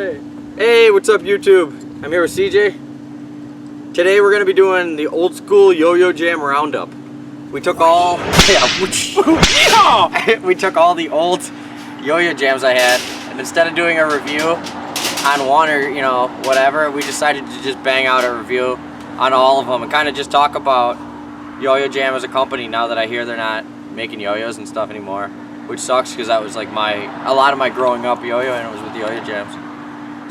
Hey. Hey, what's up YouTube? I'm here with Seejay. Today we're going to be doing the old school YoYoJam roundup. We took all we took all the old YoYoJams I had, and instead of doing a review on one or whatever, we decided to just bang out a review on all of them and kind of just talk about YoYoJam as a company now that I hear they're not making yo-yos and stuff anymore, which sucks because that was like a lot of my growing up yo-yo, and it was with the YoYoJams.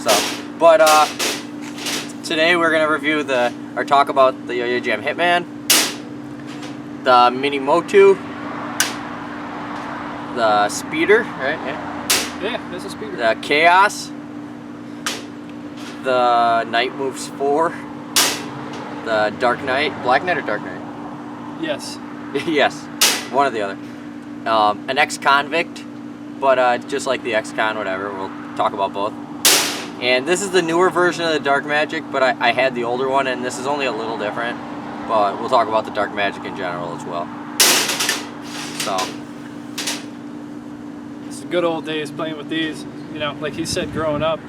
So, but today we're gonna review or talk about the YoYoJam Hitman, the Mini Motu, the Speeder, right? Yeah, there's a Speeder. The Chaos, the Night Moves 4, the Dark Knight, Black Knight or Dark Knight? Yes. Yes, one or the other. An x-convict, but just like the x-con, whatever. We'll talk about both. And this is the newer version of the Dark Magic, but I had the older one, and this is only a little different. But we'll talk about the Dark Magic in general as well. So, it's the good old days playing with these. You know, like he said, growing up,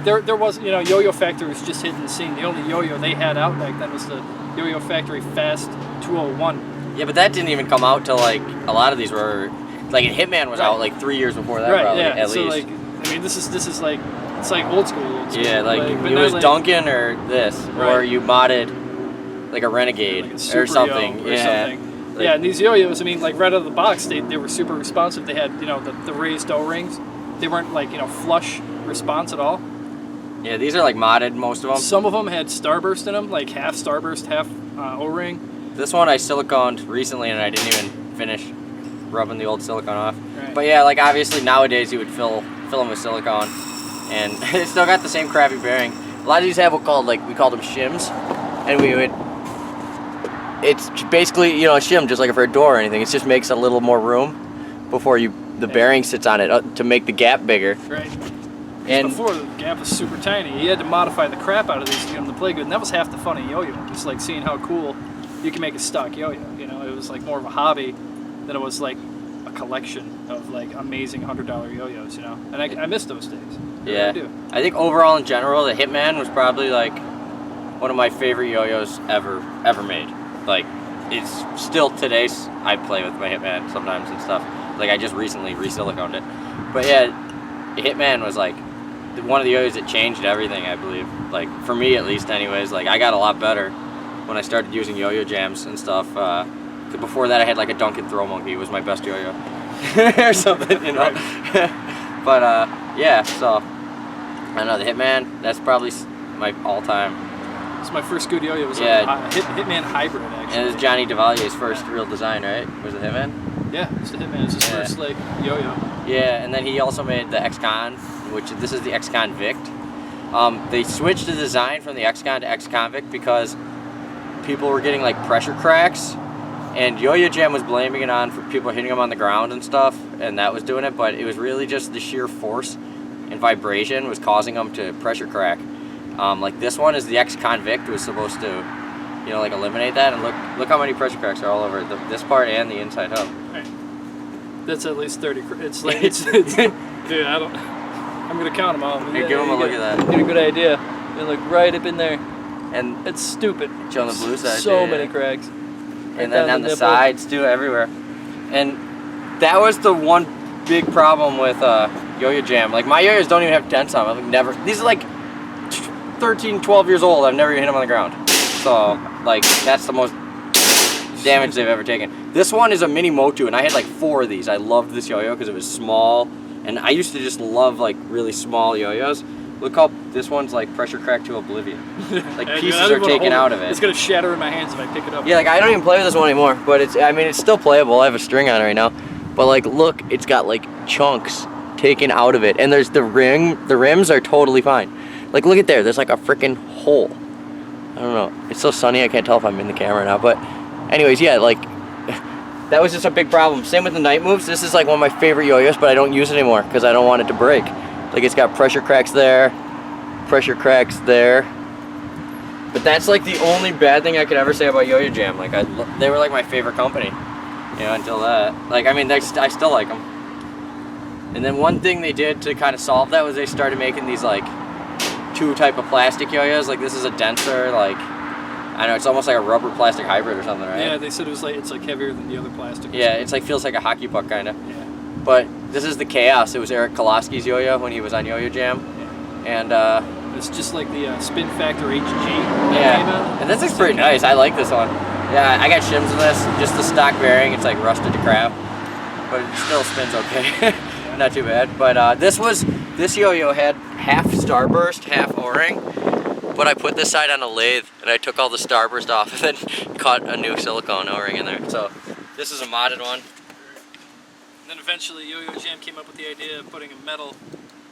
there was, Yo-Yo Factory was just hitting the scene. The only yo-yo they had out back then was the Yo-Yo Factory Fast 201. yeah, but that didn't even come out till like a lot of these were like Hitman was out like 3 years before that, probably at so least. Like, I mean, this is like. It's like old school. Yeah, like it was like, Duncan or this, or you modded like a Renegade like or something. Something. Like, yeah, and these yo-yos, I mean, like right out of the box, they were super responsive. They had the raised O-rings. They weren't like flush response at all. Yeah, these are like modded, most of them. Some of them had starburst in them, like half starburst, half O-ring. This one I siliconed recently, and I didn't even finish rubbing the old silicone off. Right. But yeah, like obviously nowadays you would fill them with silicone. And it's still got the same crappy bearing. A lot of these have we called them shims, and it's basically a shim just like for a door or anything. It just makes a little more room before the bearing sits on it to make the gap bigger. Right. And before the gap was super tiny, you had to modify the crap out of these to get them to play good, and that was half the fun of yo-yo. Just like seeing how cool you can make a stock yo-yo. It was like more of a hobby than it was like a collection of like amazing $100 yo-yos. And I miss those days. Yeah, I think overall in general, the Hitman was probably like one of my favorite yo-yos ever made. Like, it's still today, I play with my Hitman sometimes and stuff. Like, I just recently re-siliconed it. But yeah, Hitman was like one of the yo-yos that changed everything, I believe. Like, for me at least anyways, like I got a lot better when I started using YoYoJams and stuff. Before that I had like a Duncan Throw Monkey, was my best yo-yo. Or something, Right. But yeah, so I don't know, the Hitman, that's probably my all-time. It's my first good yo-yo. It was like a Hitman hybrid, actually. And it was Johnny DeValier's first real design, right? Was it Hitman? Yeah, it's the Hitman. It's his first like yo-yo. Yeah, and then he also made the x-con, which this is the x-convict. They switched the design from the x-con to x-convict because people were getting like pressure cracks, and YoYoJam was blaming it on for people hitting them on the ground and stuff, and that was doing it, but it was really just the sheer force and vibration was causing them to pressure crack. Like this one is the x-convict, was supposed to, like eliminate that, and look how many pressure cracks are all over this part and the inside hub. Right. That's at least 30. It's like it's dude. I'm gonna count them all. Here, give them a look at that. Get a good idea. They look right up in there, and it's stupid. It's on the blue side. So many cracks. And then on the sides too, everywhere. And that was the one big problem with YoYoJam. Like my yo-yos don't even have dents on them. I've never. These are like 13, 12 years old. I've never even hit them on the ground. So like that's the most damage they've ever taken. This one is a Mini Motu, and I had like 4 of these. I loved this yo-yo because it was small, and I used to just love like really small yo-yos. Look how this one's like pressure cracked to oblivion. Like pieces are taken out of it. It's gonna shatter in my hands if I pick it up. Yeah, like I don't even play with this one anymore, but it's still playable. I have a string on it right now. But like look, it's got like chunks taken out of it, and there's the rims are totally fine. Like look at there's like a freaking hole. I don't know. It's so sunny I can't tell if I'm in the camera now, but anyways, yeah, like that was just a big problem. Same with the Night Moves. This is like one of my favorite yo-yos, but I don't use it anymore because I don't want it to break. Like it's got pressure cracks there, but that's like the only bad thing I could ever say about YoYoJam. Like they were like my favorite company, until that. Like I mean, I still like them. And then one thing they did to kind of solve that was they started making these like two type of plastic yo-yos. Like this is a denser, like I don't know, it's almost like a rubber plastic hybrid or something, right? Yeah, they said it's like heavier than the other plastic. Yeah, it's like feels like a hockey puck kind of. Yeah. But this is the Chaos. It was Eric Kowalski's yo-yo when he was on YoYoJam, Yeah. And it's just like the Spin Factor HG. Yeah, and this is pretty nice. I like this one. Yeah, I got shims in this. Just the stock bearing. It's like rusted to crap, but it still spins okay. Not too bad. But this yo-yo had half starburst, half O-ring. But I put this side on a lathe and I took all the starburst off and then caught a new silicone O-ring in there. So this is a modded one. And then eventually YoYoJam came up with the idea of putting a metal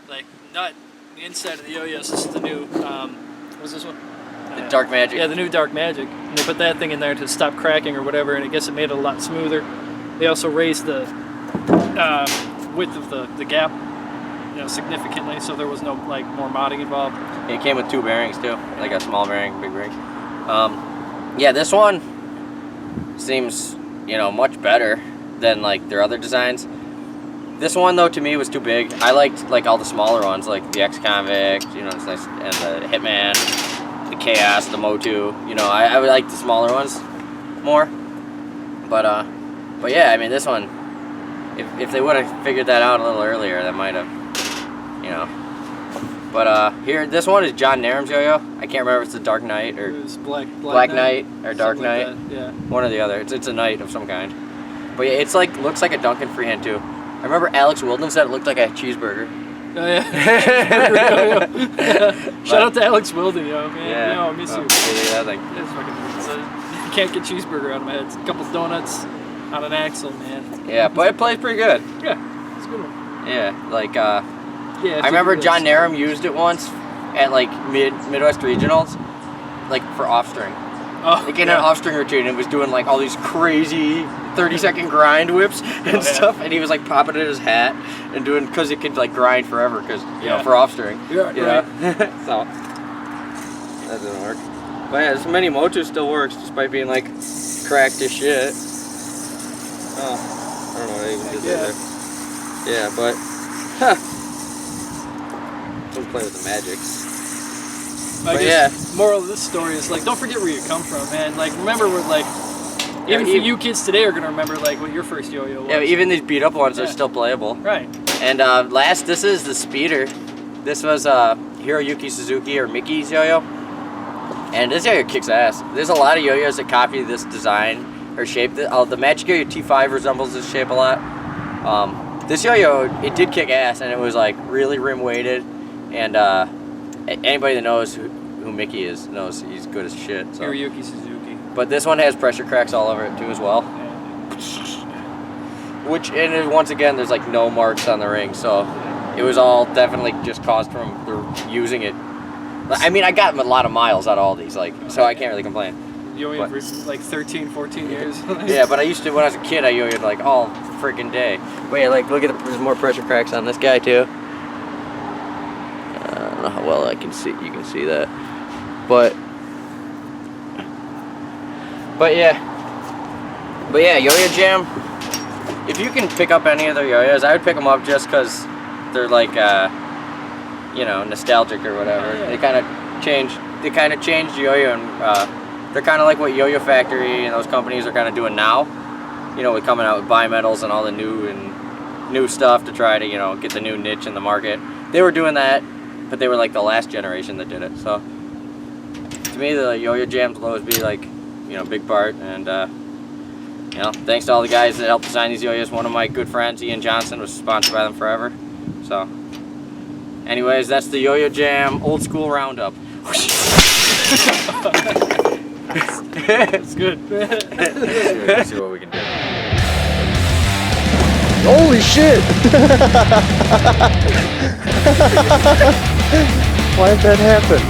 like nut on the inside of the yo-yos. This is the new, what was this one? The Dark Magic. Yeah, the new Dark Magic. And they put that thing in there to stop cracking or whatever, and I guess it made it a lot smoother. They also raised the width of the gap, you know, significantly, so there was no like more modding involved. It came with two bearings too, like a small bearing, big bearing. Yeah, this one seems, you know, much better than like their other designs. This one though to me was too big. I liked like all the smaller ones, like the X-convict, you know, it's nice, and the Hitman, the Chaos, the Motu. You know, I would like the smaller ones more. But yeah, I mean this one, if they would have figured that out a little earlier, that might have, you know. But here, this one is John Nairn's yo-yo. I can't remember if it's the Dark Knight or It was Black Knight or Dark Knight. Like yeah. One or the other. It's a knight of some kind. But yeah, it's like looks like a Duncan freehand too. I remember Alex Wilden said it looked like a cheeseburger. Oh yeah. Shout out to Alex Wilden, yo, man. Yeah. Yo, I miss you. Yeah, that thing. It's fucking, you can't get cheeseburger out of my head. It's a couple donuts on an axle, man. Yeah, but it plays pretty good. Yeah, it's a good one. Yeah, like Yeah, I remember John Nairn used it once at like Midwest Regionals, like for off-string. Oh, Like in an off-string routine, and was doing like all these crazy 30-second grind whips and stuff, and he was like popping in his hat and doing, because it could like grind forever, because you know, for off-string. Yeah, you right. know? So that doesn't work. But yeah, this mini Motu still works despite being like cracked as shit. Oh, I don't know what I even did there. Yeah, but don't play with the magic. I guess moral of this story is like, don't forget where you come from, man. Like, remember what, like, even for you kids today are gonna remember like what your first yo-yo was. Yeah, even these beat up ones are still playable. Right. And last, this is the Speeder. This was Hiroyuki Suzuki or Mickey's yo-yo. And this yo-yo kicks ass. There's a lot of yo-yos that copy this design or shape. The Magic Yo-Yo T5 resembles this shape a lot. This yo-yo, it did kick ass, and it was like really rim weighted. And anybody that knows who Mickey is knows he's good as shit. So. Hiroyuki Suzuki. But this one has pressure cracks all over it too as well. Which, and once again, there's like no marks on the ring, so it was all definitely just caused from using it. I mean, I got a lot of miles out of all these, like, so I can't really complain. Yo-yo for like 13, 14 years. Yeah, but I used to, when I was a kid, I yo-yoed like all freaking day. But yeah, like, look at there's more pressure cracks on this guy too. I don't know how well you can see that. But yeah, YoYoJam, if you can pick up any of their yo-yos, I would pick them up just because they're like, you know, nostalgic or whatever. Yeah. They kind of changed yo-yo, and they're kind of like what Yo-Yo Factory and those companies are kind of doing now. You know, with coming out with bimetals and all the new stuff to try to, you know, get the new niche in the market. They were doing that, but they were like the last generation that did it. So to me, the YoYoJams will always be like, you know, big part. And you know, thanks to all the guys that helped design these yo-yos. One of my good friends, Ian Johnson, was sponsored by them forever. So anyways, that's the YoYoJam Old School Roundup. It's good. Let's see what we can do. Holy shit! Why did that happen?